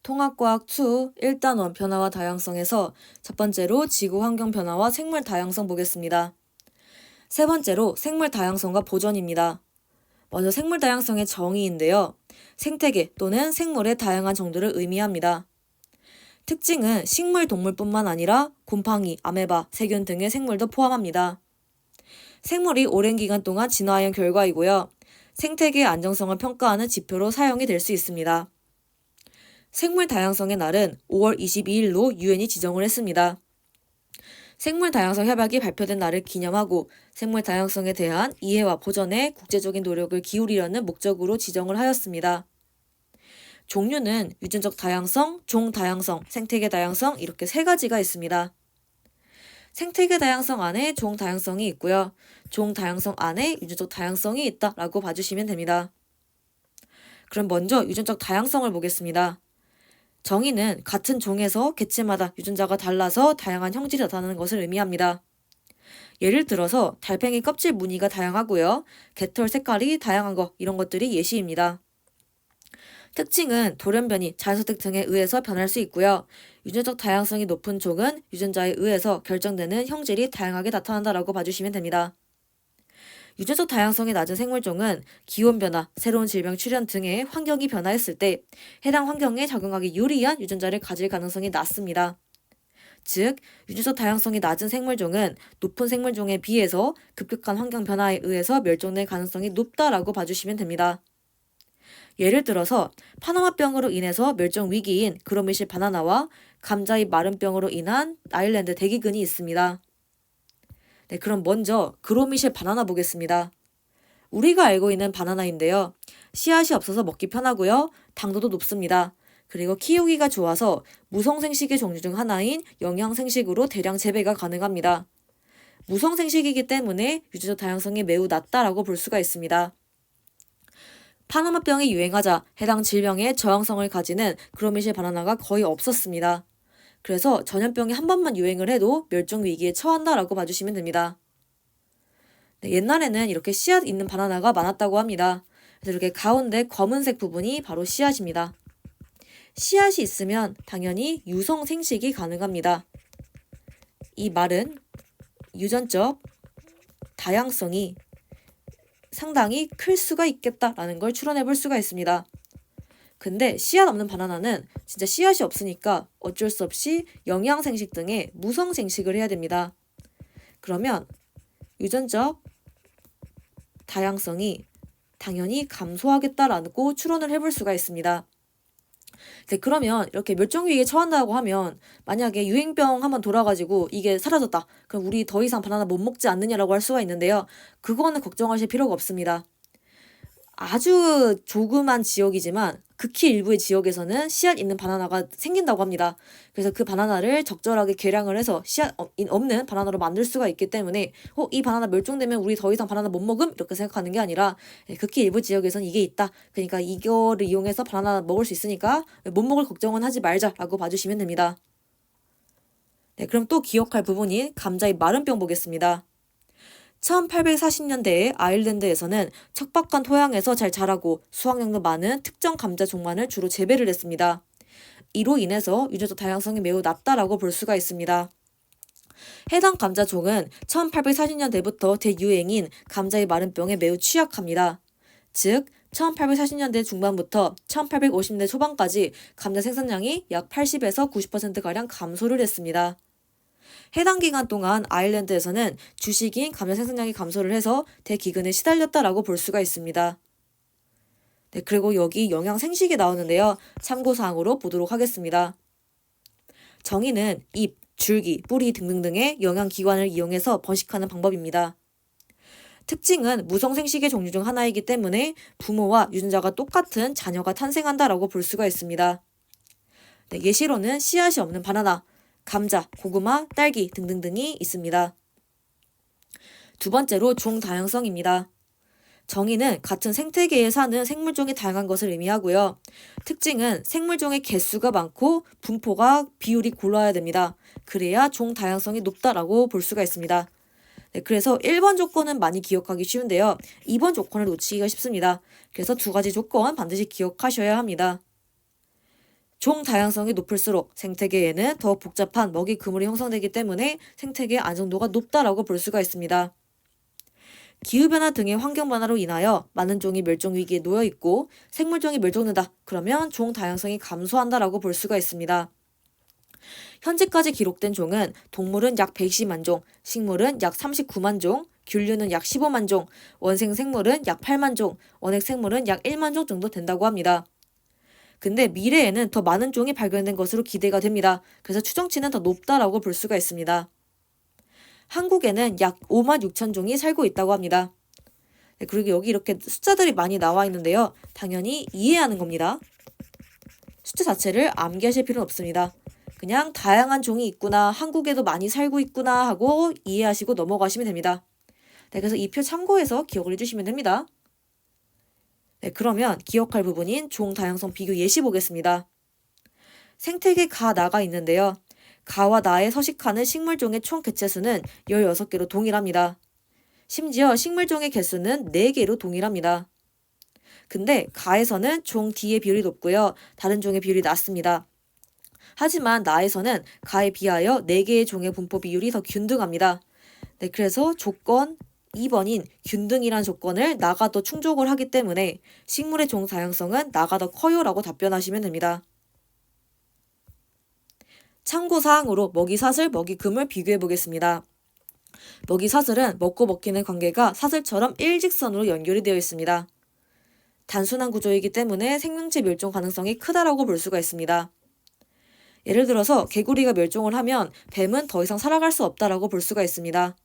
통합과학 2 1단원 변화와 다양성에서 첫 번째로 지구 환경 변화와 생물 다양성 보겠습니다. 세 번째로 생물 다양성과 보존입니다. 먼저 생물 다양성의 정의인데요. 생태계 또는 생물의 다양한 정도를 의미합니다. 특징은 식물, 동물뿐만 아니라 곰팡이, 아메바, 세균 등의 생물도 포함합니다. 생물이 오랜 기간 동안 진화한 결과이고요. 생태계의 안정성을 평가하는 지표로 사용이 될 수 있습니다. 생물 다양성의 날은 5월 22일로 유엔이 지정을 했습니다. 생물 다양성 협약이 발표된 날을 기념하고 생물 다양성에 대한 이해와 보전에 국제적인 노력을 기울이려는 목적으로 지정을 하였습니다. 종류는 유전적 다양성, 종 다양성, 생태계 다양성 이렇게 세 가지가 있습니다. 생태계 다양성 안에 종 다양성이 있고요. 종 다양성 안에 유전적 다양성이 있다라고 봐주시면 됩니다. 그럼 먼저 유전적 다양성을 보겠습니다. 정의는 같은 종에서 개체마다 유전자가 달라서 다양한 형질이 나타나는 것을 의미합니다. 예를 들어서 달팽이 껍질 무늬가 다양하고요. 개털 색깔이 다양한 것 이런 것들이 예시입니다. 특징은 돌연변이, 자연선택 등에 의해서 변할 수 있고요. 유전적 다양성이 높은 종은 유전자에 의해서 결정되는 형질이 다양하게 나타난다라고 봐주시면 됩니다. 유전적 다양성이 낮은 생물종은 기온변화, 새로운 질병 출현 등의 환경이 변화했을 때 해당 환경에 적응하기 유리한 유전자를 가질 가능성이 낮습니다. 즉, 유전적 다양성이 낮은 생물종은 높은 생물종에 비해서 급격한 환경 변화에 의해서 멸종될 가능성이 높다라고 봐주시면 됩니다. 예를 들어서 파나마병으로 인해서 멸종 위기인 그로미실 바나나와 감자잎 마른병으로 인한 아일랜드 대기근이 있습니다. 네, 그럼 먼저 그로미실 바나나 보겠습니다. 우리가 알고 있는 바나나인데요. 씨앗이 없어서 먹기 편하고요. 당도도 높습니다. 그리고 키우기가 좋아서 무성생식의 종류 중 하나인 영양생식으로 대량 재배가 가능합니다. 무성생식이기 때문에 유전적 다양성이 매우 낮다라고 볼 수가 있습니다. 파나마병이 유행하자 해당 질병에 저항성을 가지는 그로미실 바나나가 거의 없었습니다. 그래서 전염병이 한 번만 유행을 해도 멸종 위기에 처한다라고 봐주시면 됩니다. 네, 옛날에는 이렇게 씨앗 있는 바나나가 많았다고 합니다. 그래서 이렇게 가운데 검은색 부분이 바로 씨앗입니다. 씨앗이 있으면 당연히 유성 생식이 가능합니다. 이 말은 유전적 다양성이 상당히 클 수가 있겠다라는 걸 추론해 볼 수가 있습니다. 근데 씨앗 없는 바나나는 진짜 씨앗이 없으니까 어쩔 수 없이 영양생식 등의 무성생식을 해야 됩니다. 그러면 유전적 다양성이 당연히 감소하겠다라고 추론을 해볼 수가 있습니다. 네, 그러면 이렇게 멸종위기에 처한다고 하면 만약에 유행병 한번 돌아가지고 이게 사라졌다. 그럼 우리 더 이상 바나나 못 먹지 않느냐라고 할 수가 있는데요. 그거는 걱정하실 필요가 없습니다. 아주 조그만 지역이지만 극히 일부의 지역에서는 씨앗 있는 바나나가 생긴다고 합니다. 그래서 그 바나나를 적절하게 개량을 해서 씨앗 없는 바나나로 만들 수가 있기 때문에 이 바나나 멸종되면 우리 더 이상 바나나 못 먹음? 이렇게 생각하는 게 아니라 극히 일부 지역에서는 이게 있다. 그러니까 이거를 이용해서 바나나 먹을 수 있으니까 못 먹을 걱정은 하지 말자라고 봐주시면 됩니다. 네, 그럼 또 기억할 부분이 감자의 마른병 보겠습니다. 1840년대에 아일랜드에서는 척박한 토양에서 잘 자라고 수확량도 많은 특정 감자 종만을 주로 재배를 했습니다. 이로 인해서 유전적 다양성이 매우 낮다라고 볼 수가 있습니다. 해당 감자종은 1840년대부터 대유행인 감자의 마른병에 매우 취약합니다. 즉, 1840년대 중반부터 1850년대 초반까지 감자 생산량이 약 80에서 90%가량 감소를 했습니다. 해당 기간 동안 아일랜드에서는 주식인 감자 생산량이 감소를 해서 대기근에 시달렸다라고 볼 수가 있습니다. 네, 그리고 여기 영양생식이 나오는데요. 참고사항으로 보도록 하겠습니다. 정의는 잎, 줄기, 뿌리 등등등의 영양기관을 이용해서 번식하는 방법입니다. 특징은 무성생식의 종류 중 하나이기 때문에 부모와 유전자가 똑같은 자녀가 탄생한다라고 볼 수가 있습니다. 네, 예시로는 씨앗이 없는 바나나, 감자, 고구마, 딸기 등등등이 있습니다. 두 번째로 종 다양성입니다. 정의는 같은 생태계에 사는 생물종이 다양한 것을 의미하고요. 특징은 생물종의 개수가 많고 분포가 비율이 골라야 됩니다. 그래야 종 다양성이 높다라고 볼 수가 있습니다. 네, 그래서 1번 조건은 많이 기억하기 쉬운데요. 2번 조건을 놓치기가 쉽습니다. 그래서 두 가지 조건 반드시 기억하셔야 합니다. 종 다양성이 높을수록 생태계에는 더 복잡한 먹이 그물이 형성되기 때문에 생태계의 안정도가 높다라고 볼 수가 있습니다. 기후변화 등의 환경변화로 인하여 많은 종이 멸종위기에 놓여 있고 생물종이 멸종된다. 그러면 종 다양성이 감소한다라고 볼 수가 있습니다. 현재까지 기록된 종은 동물은 약 120만 종, 식물은 약 39만 종, 균류는 약 15만 종, 원생생물은 약 8만 종, 원핵생물은 약 1만 종 정도 된다고 합니다. 근데 미래에는 더 많은 종이 발견된 것으로 기대가 됩니다. 그래서 추정치는 더 높다라고 볼 수가 있습니다. 한국에는 약 5만 6천 종이 살고 있다고 합니다. 네, 그리고 여기 이렇게 숫자들이 많이 나와 있는데요. 당연히 이해하는 겁니다. 숫자 자체를 암기하실 필요는 없습니다. 그냥 다양한 종이 있구나, 한국에도 많이 살고 있구나 하고 이해하시고 넘어가시면 됩니다. 네, 그래서 이 표 참고해서 기억을 해주시면 됩니다. 네, 그러면 기억할 부분인 종 다양성 비교 예시 보겠습니다. 생태계 가, 나가 있는데요. 가와 나에 서식하는 식물종의 총 개체수는 16개로 동일합니다. 심지어 식물종의 개수는 4개로 동일합니다. 근데 가에서는 종 D의 비율이 높고요. 다른 종의 비율이 낮습니다. 하지만 나에서는 가에 비하여 4개의 종의 분포 비율이 더 균등합니다. 네, 그래서 조건 2번인 균등이란 조건을 나가 더 충족을 하기 때문에 식물의 종 다양성은 나가 더 커요 라고 답변하시면 됩니다. 참고사항으로 먹이사슬, 먹이금을 비교해 보겠습니다. 먹이사슬은 먹고 먹히는 관계가 사슬처럼 일직선으로 연결이 되어 있습니다. 단순한 구조이기 때문에 생명체 멸종 가능성이 크다라고 볼 수가 있습니다. 예를 들어서 개구리가 멸종을 하면 뱀은 더 이상 살아갈 수 없다라고 볼 수가 있습니다.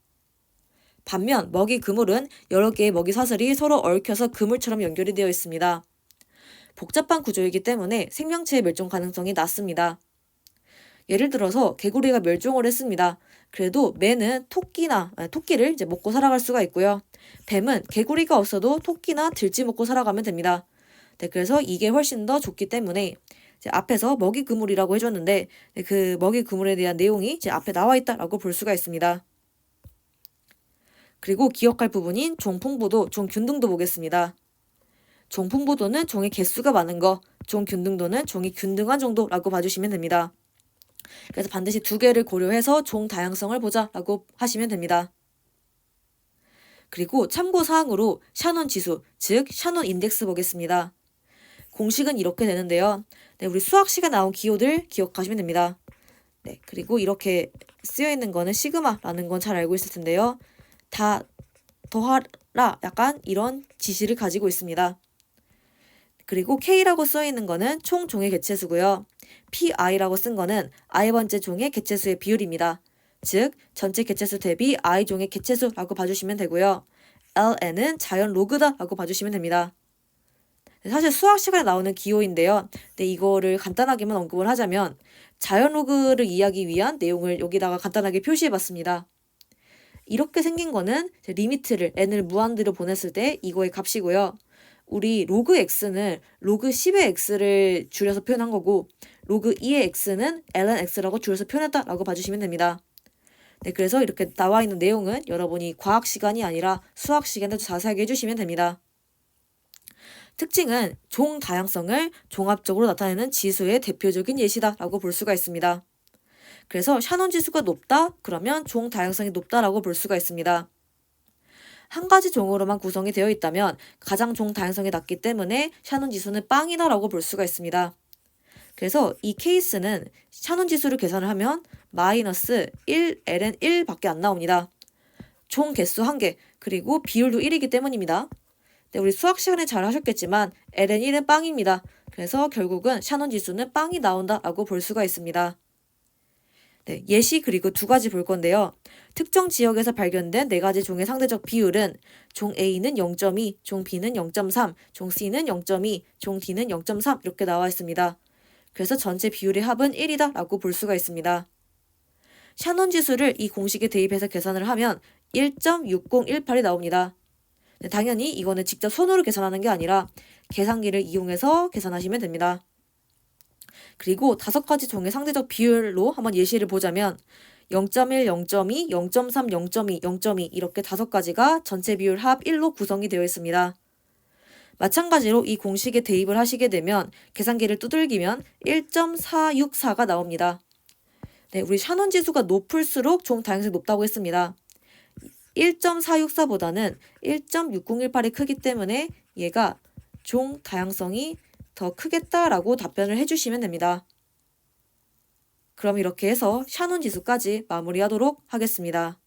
반면 먹이 그물은 여러 개의 먹이 사슬이 서로 얽혀서 그물처럼 연결이 되어 있습니다. 복잡한 구조이기 때문에 생명체의 멸종 가능성이 낮습니다. 예를 들어서 개구리가 멸종을 했습니다. 그래도 매는 토끼를 이제 먹고 살아갈 수가 있고요. 뱀은 개구리가 없어도 토끼나 들쥐 먹고 살아가면 됩니다. 네, 그래서 이게 훨씬 더 좋기 때문에 이제 앞에서 먹이 그물이라고 해줬는데 그 먹이 그물에 대한 내용이 이제 앞에 나와 있다라고 볼 수가 있습니다. 그리고 기억할 부분인 종풍부도, 종균등도 보겠습니다. 종풍부도는 종의 개수가 많은 거, 종균등도는 종이 균등한 정도라고 봐주시면 됩니다. 그래서 반드시 두 개를 고려해서 종 다양성을 보자라고 하시면 됩니다. 그리고 참고사항으로 샤논 지수, 즉 샤논 인덱스 보겠습니다. 공식은 이렇게 되는데요. 네, 우리 수학 시간에 나온 기호들 기억하시면 됩니다. 네, 그리고 이렇게 쓰여있는 거는 시그마라는 건 잘 알고 있을 텐데요. 다 더하라 약간 이런 지시를 가지고 있습니다. 그리고 K라고 써있는 거는 총 종의 개체수고요. PI라고 쓴 거는 i번째 종의 개체수의 비율입니다. 즉 전체 개체수 대비 i종의 개체수라고 봐주시면 되고요. LN은 자연 로그다라고 봐주시면 됩니다. 사실 수학 시간에 나오는 기호인데요. 근데 이거를 간단하게만 언급을 하자면 자연 로그를 이해하기 위한 내용을 여기다가 간단하게 표시해봤습니다. 이렇게 생긴 거는 리미트를 n을 무한대로 보냈을 때 이거의 값이고요. 우리 로그 x는 로그 10의 x를 줄여서 표현한 거고 로그 2의 x는 ln x라고 줄여서 표현했다라고 봐주시면 됩니다. 네, 그래서 이렇게 나와 있는 내용은 여러분이 과학 시간이 아니라 수학 시간에도 자세하게 해주시면 됩니다. 특징은 종 다양성을 종합적으로 나타내는 지수의 대표적인 예시다라고 볼 수가 있습니다. 그래서 샤논 지수가 높다? 그러면 종 다양성이 높다라고 볼 수가 있습니다. 한 가지 종으로만 구성이 되어 있다면 가장 종 다양성이 낮기 때문에 샤논 지수는 빵이다라고 볼 수가 있습니다. 그래서 이 케이스는 샤논 지수를 계산을 하면 마이너스 1, ln 1밖에 안 나옵니다. 종 개수 1개, 그리고 비율도 1이기 때문입니다. 네, 우리 수학 시간에 잘 하셨겠지만 ln 1은 빵입니다. 그래서 결국은 샤논 지수는 빵이 나온다라고 볼 수가 있습니다. 네, 예시 그리고 두 가지 볼 건데요. 특정 지역에서 발견된 4가지 종의 상대적 비율은 종 A는 0.2, 종 B는 0.3, 종 C는 0.2, 종 D는 0.3 이렇게 나와 있습니다. 그래서 전체 비율의 합은 1이다 라고 볼 수가 있습니다. 샤논 지수를 이 공식에 대입해서 계산을 하면 1.6018이 나옵니다. 네, 당연히 이거는 직접 손으로 계산하는 게 아니라 계산기를 이용해서 계산하시면 됩니다. 그리고 5가지 종의 상대적 비율로 한번 예시를 보자면 0.1, 0.2, 0.3, 0.2, 0.2 이렇게 5가지가 전체 비율 합 1로 구성이 되어 있습니다. 마찬가지로 이 공식에 대입을 하시게 되면 계산기를 두들기면 1.464가 나옵니다. 네, 우리 샤논 지수가 높을수록 종 다양성이 높다고 했습니다. 1.464보다는 1.6018이 크기 때문에 얘가 종 다양성이 더 크겠다라고 답변을 해주시면 됩니다. 그럼 이렇게 해서 샤논 지수까지 마무리하도록 하겠습니다.